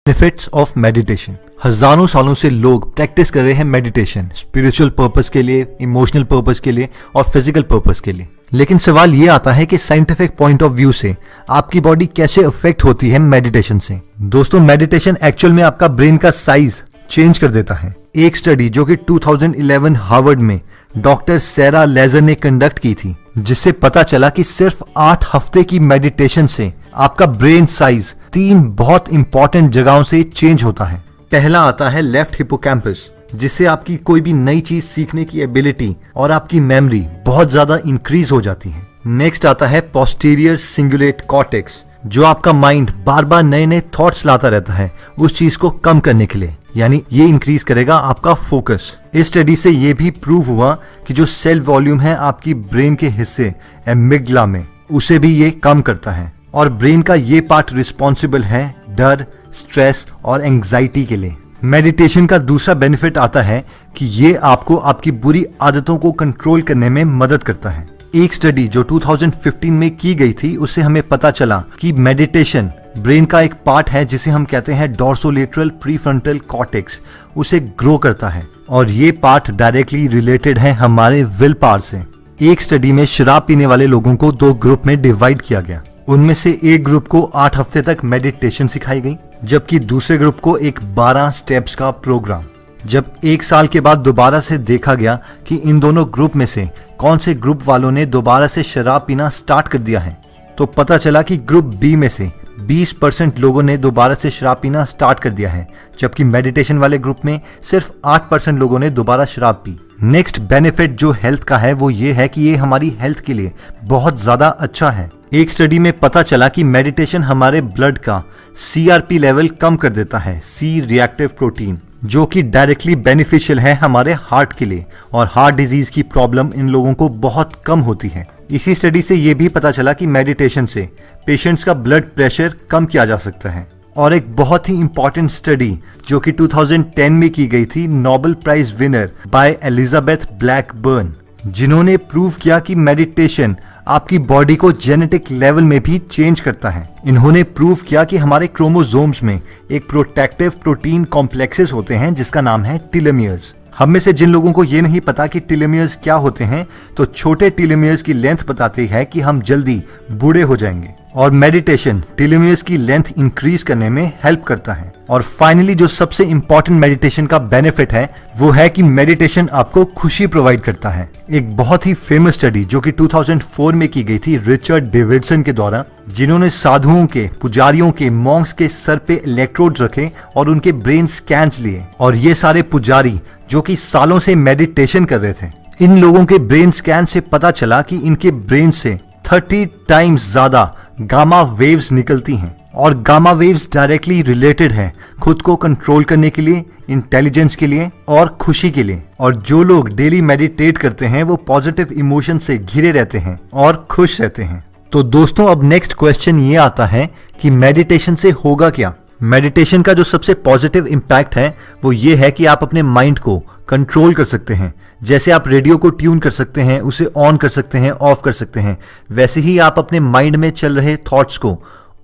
Benefits of meditation. हजारों सालों से लोग प्रैक्टिस कर रहे हैं मेडिटेशन, स्पिरिचुअल पर्पस के लिए, इमोशनल पर्पस के लिए और फिजिकल पर्पस के लिए। लेकिन सवाल ये आता है कि साइंटिफिक पॉइंट ऑफ व्यू से आपकी बॉडी कैसे अफेक्ट होती है मेडिटेशन से। दोस्तों, मेडिटेशन एक्चुअल में आपका ब्रेन का साइज चेंज कर देता है। एक स्टडी जो कि 2011 हार्वर्ड में डॉक्टर सैरा लेजर ने कंडक्ट की थी, जिससे पता चला कि सिर्फ 8 हफ्ते की मेडिटेशन से आपका ब्रेन साइज 3 बहुत इंपॉर्टेंट जगहों से चेंज होता है। पहला आता है लेफ्ट हिपोकैम्पस, जिससे आपकी कोई भी नई चीज सीखने की एबिलिटी और आपकी मेमोरी बहुत ज्यादा इंक्रीज हो जाती है। नेक्स्ट आता है पोस्टीरियर सिंगुलेट कॉर्टेक्स, जो आपका माइंड बार बार नए नए थॉट्स लाता रहता है उस चीज को कम करने के लिए, यानी ये इंक्रीज करेगा आपका फोकस। इस स्टडी से ये भी प्रूव हुआ कि जो सेल वॉल्यूम है आपकी ब्रेन के हिस्से एमिग्डला में, उसे भी ये कम करता है। और ब्रेन का ये पार्ट रिस्पॉन्सिबल है डर, स्ट्रेस और एंग्जाइटी के लिए। मेडिटेशन का दूसरा बेनिफिट आता है कि ये आपको आपकी बुरी आदतों को कंट्रोल करने में मदद करता है। एक स्टडी जो 2015 में की गई थी, उससे हमें पता चला कि मेडिटेशन ब्रेन का एक पार्ट है जिसे हम कहते हैं डोर्सोलेटरल प्रीफ्रंटल कॉर्टेक्स, उसे ग्रो करता है और ये पार्ट डायरेक्टली रिलेटेड है हमारे विल पावर से। एक स्टडी में शराब पीने वाले लोगों को 2 ग्रुप में डिवाइड किया गया। उनमें से एक ग्रुप को 8 हफ्ते तक मेडिटेशन सिखाई गई, जबकि दूसरे ग्रुप को एक 12 स्टेप्स का प्रोग्राम। जब 1 साल के बाद दोबारा से देखा गया कि इन दोनों ग्रुप में से कौन से ग्रुप वालों ने दोबारा से शराब पीना स्टार्ट कर दिया है, तो पता चला कि ग्रुप बी में से 20% लोगों ने दोबारा से शराब पीना स्टार्ट कर दिया है, जबकि मेडिटेशन वाले ग्रुप में सिर्फ 8% लोगों ने दोबारा शराब पी। नेक्स्ट बेनिफिट जो हेल्थ का है वो ये है कि ये हमारी हेल्थ के लिए बहुत ज्यादा अच्छा है। एक स्टडी में पता चला कि मेडिटेशन हमारे ब्लड का CRP लेवल कम कर देता है, सी रिएक्टिव प्रोटीन, जो कि डायरेक्टली बेनिफिशियल है हमारे हार्ट के लिए, और हार्ट डिजीज की प्रॉब्लम इन लोगों को बहुत कम होती है। इसी स्टडी से ये भी पता चला कि मेडिटेशन से पेशेंट्स का ब्लड प्रेशर कम किया जा सकता है। और एक बहुत ही इंपॉर्टेंट स्टडी जो कि 2010 में की गई थी, Nobel prize winner by Elizabeth Blackburn, जिन्होंने प्रूव किया कि मेडिटेशन आपकी बॉडी को जेनेटिक लेवल में भी चेंज करता है। इन्होंने प्रूव किया कि हमारे क्रोमोसोम्स में एक प्रोटेक्टिव प्रोटीन कॉम्प्लेक्सेस होते हैं जिसका नाम है टेलोमियर्स। हम में से जिन लोगों को ये नहीं पता कि टेलोमियर्स क्या होते हैं, तो छोटे टेलोमियर्स की लेंथ बताती है कि हम जल्दी बूढ़े हो जाएंगे, और मेडिटेशन टेलोमियर्स की लेंथ इंक्रीज करने में हेल्प करता है। और फाइनली जो सबसे इंपॉर्टेंट मेडिटेशन का बेनिफिट है वो है कि मेडिटेशन आपको खुशी प्रोवाइड करता है। एक बहुत ही फेमस स्टडी जो कि 2004 में की गई थी रिचर्ड डेविडसन के द्वारा, जिन्होंने साधुओं के, पुजारियों के, मॉन्क्स के सर पे इलेक्ट्रोड्स रखे और उनके ब्रेन स्कैन्स लिए, और ये सारे पुजारी जो कि सालों से मेडिटेशन कर रहे थे, इन लोगों के ब्रेन स्कैन से पता चला कि इनके ब्रेन से 30 टाइम्स ज्यादा गामा वेव्स निकलती हैं, और गामा वेव्स डायरेक्टली रिलेटेड है खुद को कंट्रोल करने के लिए, इंटेलिजेंस के लिए और खुशी के लिए। और जो लोग डेली मेडिटेट करते हैं वो पॉजिटिव इमोशन से घिरे रहते हैं और खुश रहते हैं। तो दोस्तों, अब नेक्स्ट क्वेश्चन ये आता है कि मेडिटेशन से होगा क्या। मेडिटेशन का जो सबसे पॉजिटिव इम्पैक्ट है वो ये है कि आप अपने माइंड को कंट्रोल कर सकते हैं। जैसे आप रेडियो को ट्यून कर सकते हैं, उसे ऑन कर सकते हैं, ऑफ कर सकते हैं, वैसे ही आप अपने माइंड में चल रहे थॉट्स को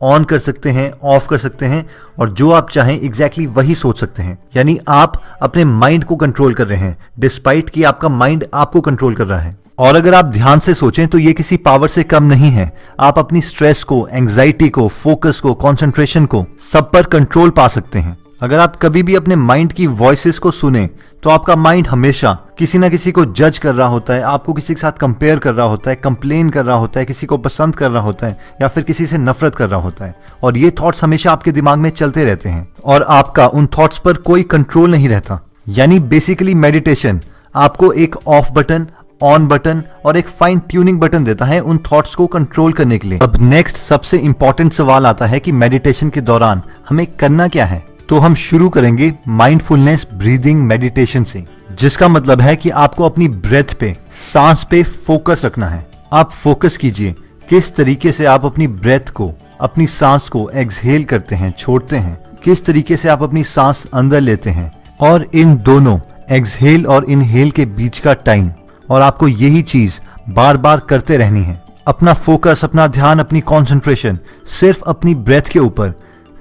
ऑन कर सकते हैं, ऑफ कर सकते हैं, और जो आप चाहें एग्जैक्टली वही सोच सकते हैं। यानी आप अपने माइंड को कंट्रोल कर रहे हैं डिस्पाइट कि आपका माइंड आपको कंट्रोल कर रहा है। और अगर आप ध्यान से सोचें तो ये किसी पावर से कम नहीं है। आप अपनी स्ट्रेस को, एंग्जाइटी को, फोकस को, कंसंट्रेशन को, सब पर कंट्रोल पा सकते हैं। अगर आप कभी भी अपने माइंड की वॉइसेस को सुने तो आपका माइंड हमेशा किसी ना किसी को जज कर रहा होता है, आपको किसी के साथ कंपेयर कर रहा होता है, कंप्लेन कर रहा होता है, किसी को पसंद कर रहा होता है, या फिर किसी से नफरत कर रहा होता है। और ये थॉट्स हमेशा आपके दिमाग में चलते रहते हैं और आपका उन थॉट्स पर कोई कंट्रोल नहीं रहता। यानी बेसिकली मेडिटेशन आपको एक ऑफ बटन, ऑन बटन और एक फाइन ट्यूनिंग बटन देता है उन थॉट्स को कंट्रोल करने के लिए। अब नेक्स्ट सबसे इंपॉर्टेंट सवाल आता है कि मेडिटेशन के दौरान हमें करना क्या है। तो हम शुरू करेंगे माइंडफुलनेस ब्रीदिंग मेडिटेशन से, जिसका मतलब है कि आपको अपनी ब्रेथ पे, सांस पे फोकस रखना है। आप फोकस कीजिए किस तरीके से आप अपनी ब्रेथ को, अपनी सांस को एक्सहेल करते हैं, छोड़ते हैं, किस तरीके से आप अपनी सांस अंदर लेते हैं, और इन दोनों एक्सहेल और इनहेल के बीच का टाइम। और आपको यही चीज बार बार करते रहनी है। अपना फोकस, अपना ध्यान, अपनी कंसंट्रेशन सिर्फ अपनी ब्रेथ के ऊपर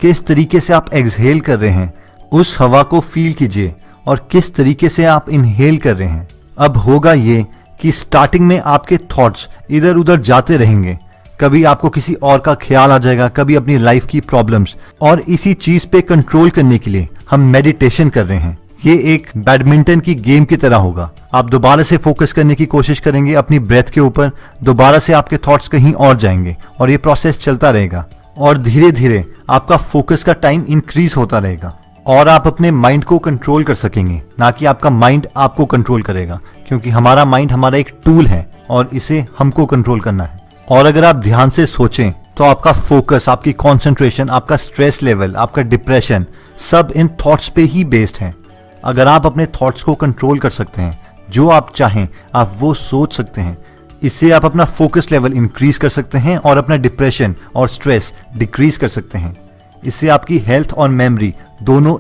किस तरीके से आप एक्सहेल कर रहे हैं उस हवा को फील कीजिए और किस तरीके से आप इनहेल कर रहे हैं। अब होगा ये कि स्टार्टिंग में आपके थॉट्स इधर उधर जाते रहेंगे, कभी आपको किसी और का ख्याल आ जाएगा, कभी अपनी लाइफ की प्रॉब्लम्स, और इसी चीज पे कंट्रोल करने के लिए हम मेडिटेशन कर रहे हैं। ये एक बैडमिंटन की गेम की तरह होगा। आप दोबारा से फोकस करने की कोशिश करेंगे अपनी ब्रेथ के ऊपर, दोबारा से आपके थॉट्स कहीं और जाएंगे और ये प्रोसेस चलता रहेगा और धीरे धीरे आपका फोकस का टाइम इंक्रीज होता रहेगा और आप अपने माइंड को कंट्रोल कर सकेंगे, ना कि आपका माइंड आपको कंट्रोल करेगा, क्योंकि हमारा माइंड हमारा एक टूल है और इसे हमको कंट्रोल करना है। और अगर आप ध्यान से सोचें तो आपका फोकस, आपकी कंसंट्रेशन, आपका स्ट्रेस लेवल, आपका डिप्रेशन सब इन थॉट्स पे ही बेस्ड है। अगर आप अपने थॉट्स को कंट्रोल कर सकते हैं, जो आप चाहें आप वो सोच सकते हैं, इससे आप अपना फोकस लेवल इंक्रीज कर सकते हैं और अपना डिप्रेशन और स्ट्रेस डिक्रीज कर सकते हैं। इससे आपकी हेल्थ और मेमोरी दोनों